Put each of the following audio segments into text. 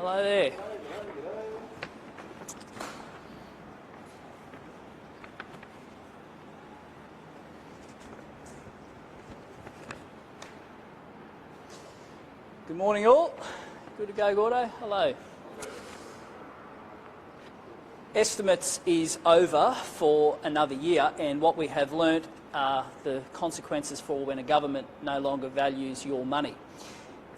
Hello there. Good morning all. Good to go, Gordo. Hello. Estimates is over for another year, and what we have learnt are the consequences for when a government no longer values your money.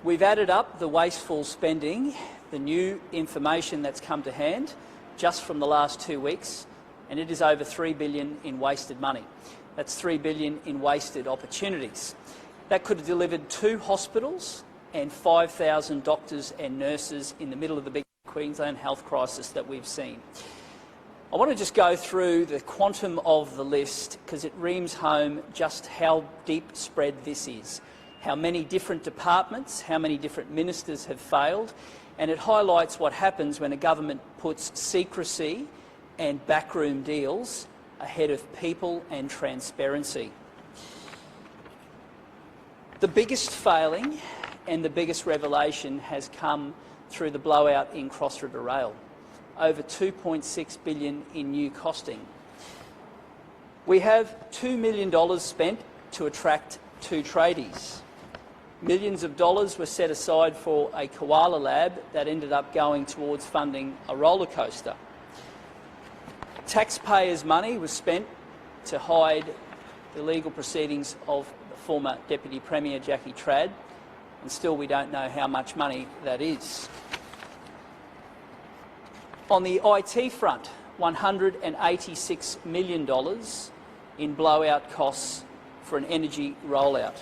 We've added up the wasteful spending, the new information that's come to hand just from the last 2 weeks, and it is over $3 billion in wasted money. That's $3 billion in wasted opportunities. That could have delivered 2 hospitals and 5,000 doctors and nurses in the middle of the big Queensland health crisis that we've seen. I want to just go through the quantum of the list because it reams home just how deep spread this is, how many different departments, how many different ministers have failed, and it highlights what happens when a government puts secrecy and backroom deals ahead of people and transparency. The biggest failing and the biggest revelation has come through the blowout in Cross River Rail. Over $2.6 billion in new costing. We have $2 million spent to attract 2 tradies. Millions of dollars were set aside for a koala lab that ended up going towards funding a roller coaster. Taxpayers' money was spent to hide the legal proceedings of the former Deputy Premier Jackie Trad, and still we don't know how much money that is. On the IT front, $186 million in blowout costs for an energy rollout.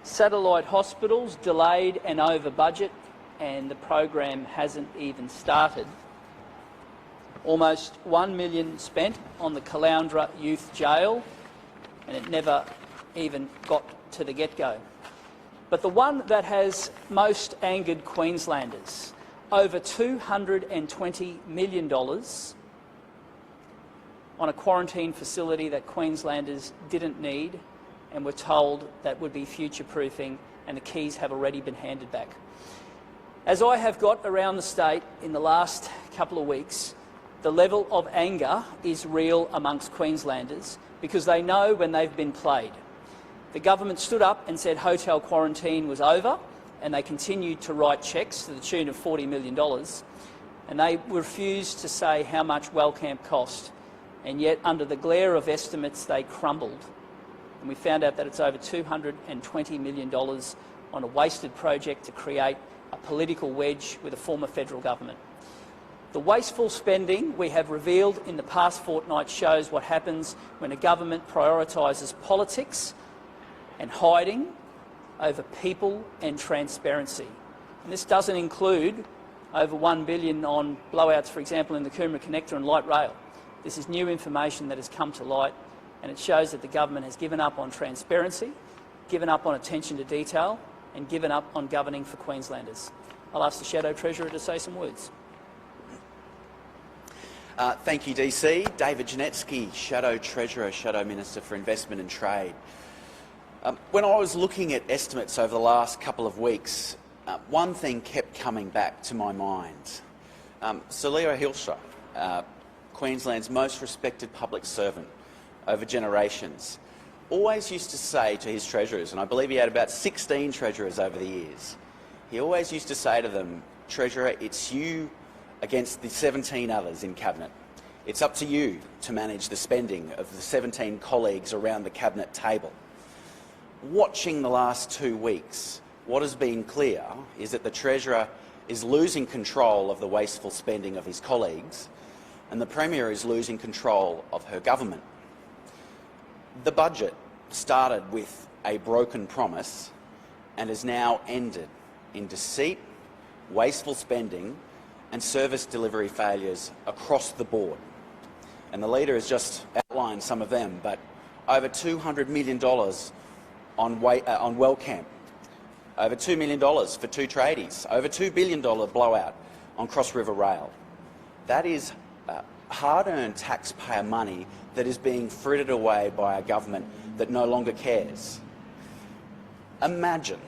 Satellite hospitals delayed and over budget, and the program hasn't even started. Almost $1 million spent on the Caloundra Youth Jail, and it never even got to the get-go. But the one that has most angered Queenslanders, over $220 million on a quarantine facility that Queenslanders didn't need and were told that would be future-proofing, and the keys have already been handed back. As I have got around the state in the last couple of weeks, the level of anger is real amongst Queenslanders because they know when they've been played. The government stood up and said hotel quarantine was over, and they continued to write cheques to the tune of $40 million, and they refused to say how much Wellcamp cost, and yet under the glare of estimates they crumbled, and we found out that it's over $220 million on a wasted project to create a political wedge with a former federal government. The wasteful spending we have revealed in the past fortnight shows what happens when a government prioritises politics and hiding over people and transparency. And this doesn't include over $1 billion on blowouts, for example, in the Coomera Connector and light rail. This is new information that has come to light, and it shows that the government has given up on transparency, given up on attention to detail, and given up on governing for Queenslanders. I'll ask the Shadow Treasurer to say some words. Thank you, DC. David Janetzki, Shadow Treasurer, Shadow Minister for Investment and Trade. When I was looking at estimates over the last couple of weeks, one thing kept coming back to my mind. Salira Hilsha, Queensland's most respected public servant over generations, always used to say to his treasurers, and I believe he had about 16 treasurers over the years, he always used to say to them, Treasurer, it's you against the 17 others in Cabinet. It's up to you to manage the spending of the 17 colleagues around the Cabinet table. Watching the last 2 weeks, what has been clear is that the Treasurer is losing control of the wasteful spending of his colleagues, and the Premier is losing control of her government. The budget started with a broken promise and has now ended in deceit, wasteful spending and service delivery failures across the board. And the Leader has just outlined some of them, but over $200 million on Wellcamp, over $2 million for 2 tradies, over $2 billion blowout on Cross River Rail. That is hard-earned taxpayer money that is being frittered away by a government that no longer cares. Imagine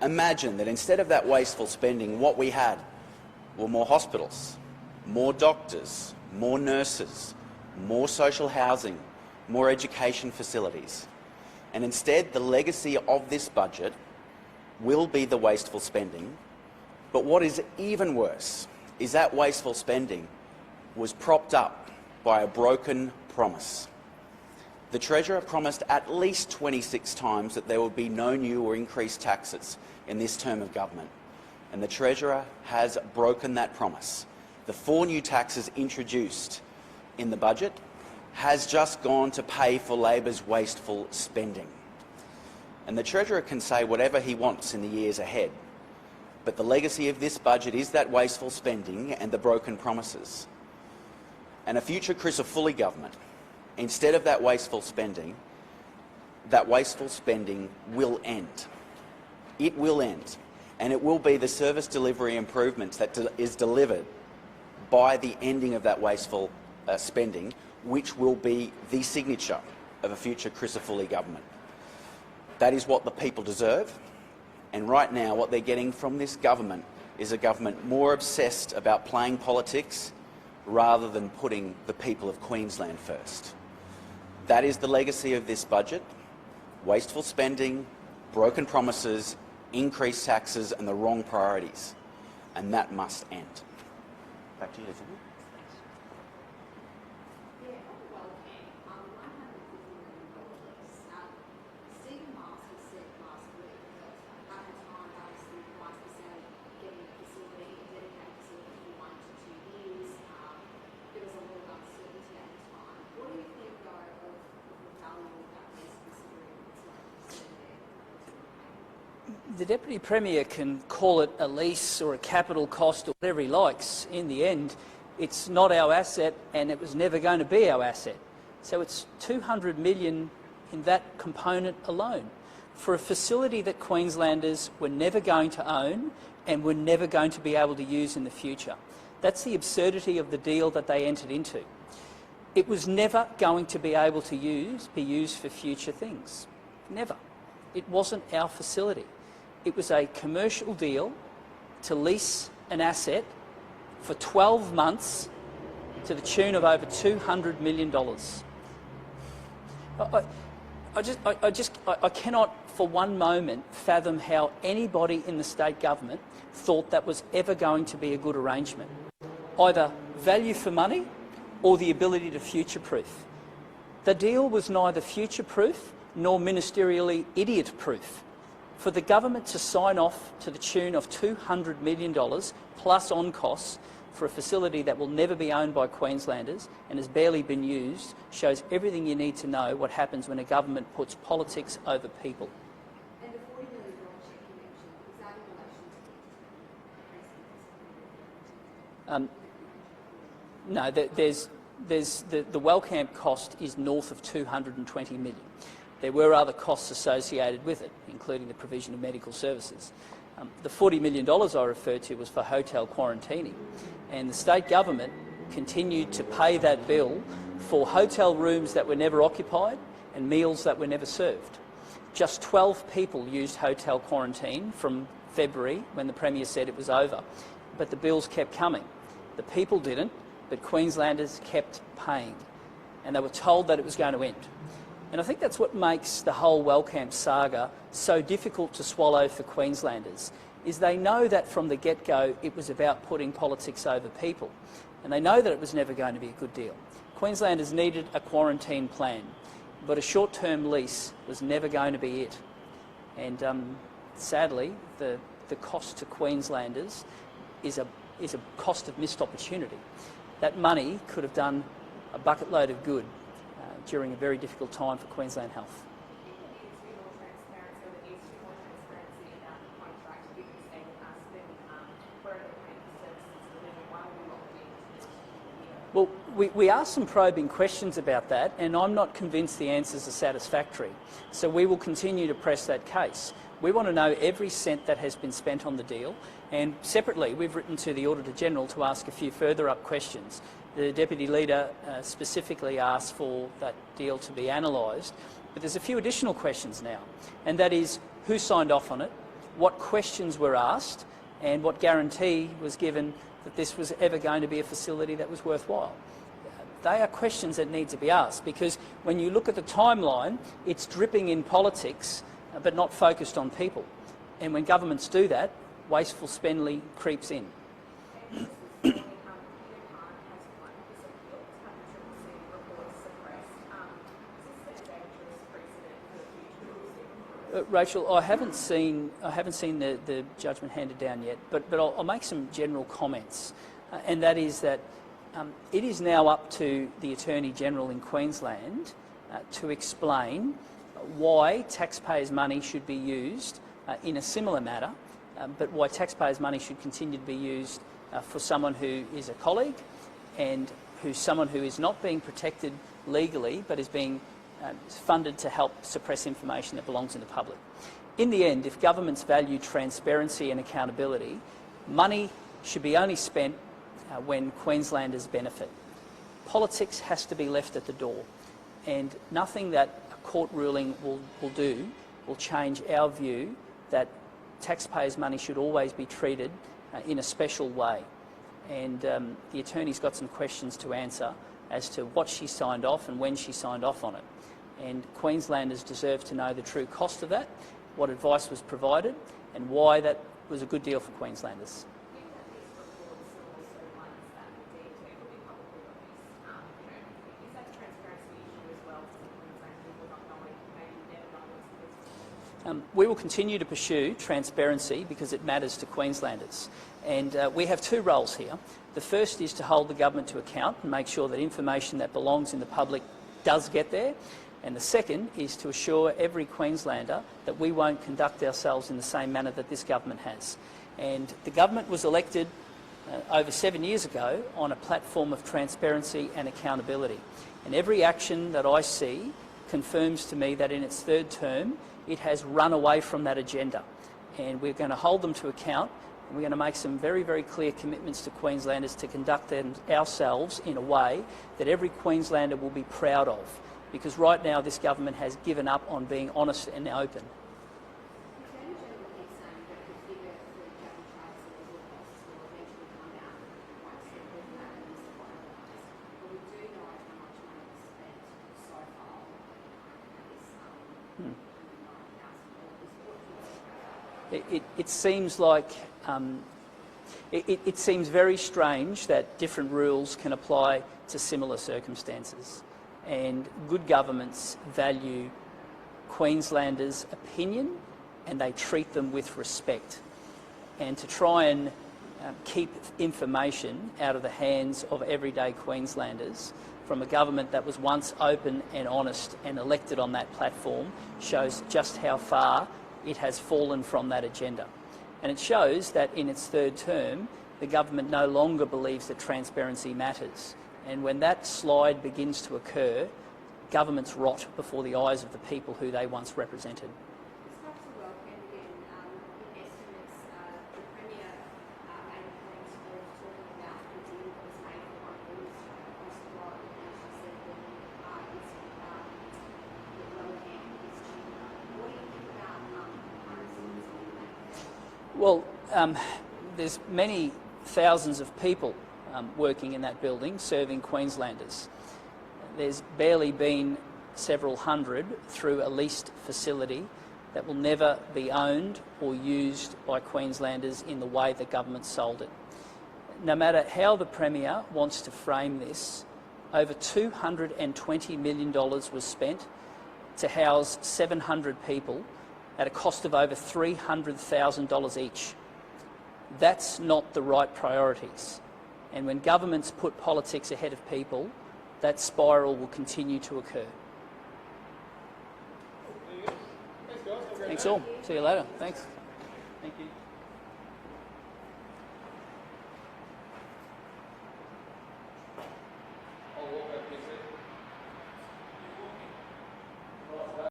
Imagine that instead of that wasteful spending, what we had were more hospitals, more doctors, more nurses, more social housing, more education facilities. And instead, the legacy of this budget will be the wasteful spending. But what is even worse is that wasteful spending was propped up by a broken promise. The Treasurer promised at least 26 times that there would be no new or increased taxes in this term of government, and the Treasurer has broken that promise. The 4 new taxes introduced in the budget has just gone to pay for Labor's wasteful spending. And the Treasurer can say whatever he wants in the years ahead, but the legacy of this budget is that wasteful spending and the broken promises. And a future Crisafulli government, instead of that wasteful spending will end. It will end, and it will be the service delivery improvements that is delivered by the ending of that wasteful spending, which will be the signature of a future Crisafulli government. That is what the people deserve, and right now what they're getting from this government is a government more obsessed about playing politics rather than putting the people of Queensland first. That is the legacy of this budget: wasteful spending, broken promises, increased taxes and the wrong priorities. And that must end. Back to you, Elizabeth. The Deputy Premier can call it a lease or a capital cost or whatever he likes. In the end, it's not our asset and it was never going to be our asset. So it's $200 million in that component alone for a facility that Queenslanders were never going to own and were never going to be able to use in the future. That's the absurdity of the deal that they entered into. It was never going to be able to be used for future things. Never. It wasn't our facility. It was a commercial deal to lease an asset for 12 months to the tune of over $200 million. I cannot for one moment fathom how anybody in the state government thought that was ever going to be a good arrangement. Either value for money or the ability to future-proof. The deal was neither future-proof nor ministerially idiot-proof. For the government to sign off to the tune of $200 million plus on costs for a facility that will never be owned by Queenslanders and has barely been used shows everything you need to know what happens when a government puts politics over people. And the $40 million check you mentioned, is that in relation to No, the Wellcamp cost is north of $220 million. There were other costs associated with it, including the provision of medical services. The $40 million I referred to was for hotel quarantining, and the state government continued to pay that bill for hotel rooms that were never occupied and meals that were never served. Just 12 people used hotel quarantine from February, when the Premier said it was over, but the bills kept coming. The people didn't, but Queenslanders kept paying, and they were told that it was going to end. And I think that's what makes the whole Wellcamp saga so difficult to swallow for Queenslanders, is they know that from the get-go it was about putting politics over people, and they know that it was never going to be a good deal. Queenslanders needed a quarantine plan, but a short-term lease was never going to be it. And sadly, the cost to Queenslanders is a cost of missed opportunity. That money could have done a bucket load of good during a very difficult time for Queensland Health. Well, we asked some probing questions about that, and I'm not convinced the answers are satisfactory. So we will continue to press that case. We want to know every cent that has been spent on the deal, and separately we've written to the Auditor-General to ask a few further up questions. The Deputy Leader specifically asked for that deal to be analysed, but there's a few additional questions now, and that is who signed off on it, what questions were asked and what guarantee was given that this was ever going to be a facility that was worthwhile. They are questions that need to be asked, because when you look at the timeline, it's dripping in politics but not focused on people. And when governments do that, wasteful spending creeps in. Rachel, I haven't seen the judgment handed down yet, but I'll make some general comments, and that is that it is now up to the Attorney General in Queensland to explain why taxpayers' money should be used in a similar matter, but why taxpayers' money should continue to be used for someone who is a colleague and who's someone who is not being protected legally but is being funded to help suppress information that belongs in the public. In the end, if governments value transparency and accountability, money should be only spent when Queenslanders benefit. Politics has to be left at the door, and nothing that a court ruling will do will change our view that taxpayers' money should always be treated in a special way. And the attorney's got some questions to answer as to what she signed off and when she signed off on it. And Queenslanders deserve to know the true cost of that, what advice was provided, and why that was a good deal for Queenslanders. We will continue to pursue transparency because it matters to Queenslanders. And we have two roles here. The first is to hold the government to account and make sure that information that belongs in the public does get there. And the second is to assure every Queenslander that we won't conduct ourselves in the same manner that this government has. And the government was elected over 7 years ago on a platform of transparency and accountability. And every action that I see confirms to me that in its third term, it has run away from that agenda. And we're going to hold them to account, and we're going to make some very, very clear commitments to Queenslanders to conduct ourselves in a way that every Queenslander will be proud of. Because right now this government has given up on being honest and open. It seems like it seems very strange that different rules can apply to similar circumstances. And good governments value Queenslanders' opinion and they treat them with respect. And to try and keep information out of the hands of everyday Queenslanders from a government that was once open and honest and elected on that platform shows just how far it has fallen from that agenda. And it shows that in its third term, the government no longer believes that transparency matters. And when that slide begins to occur, governments rot before the eyes of the people who they once represented. Well, there's many thousands of people working in that building, serving Queenslanders. There's barely been several hundred through a leased facility that will never be owned or used by Queenslanders in the way the government sold it. No matter how the Premier wants to frame this, over $220 million was spent to house 700 people at a cost of over $300,000 each. That's not the right priorities. And when governments put politics ahead of people, that spiral will continue to occur. Thanks all. See you later. Thanks. Thank you.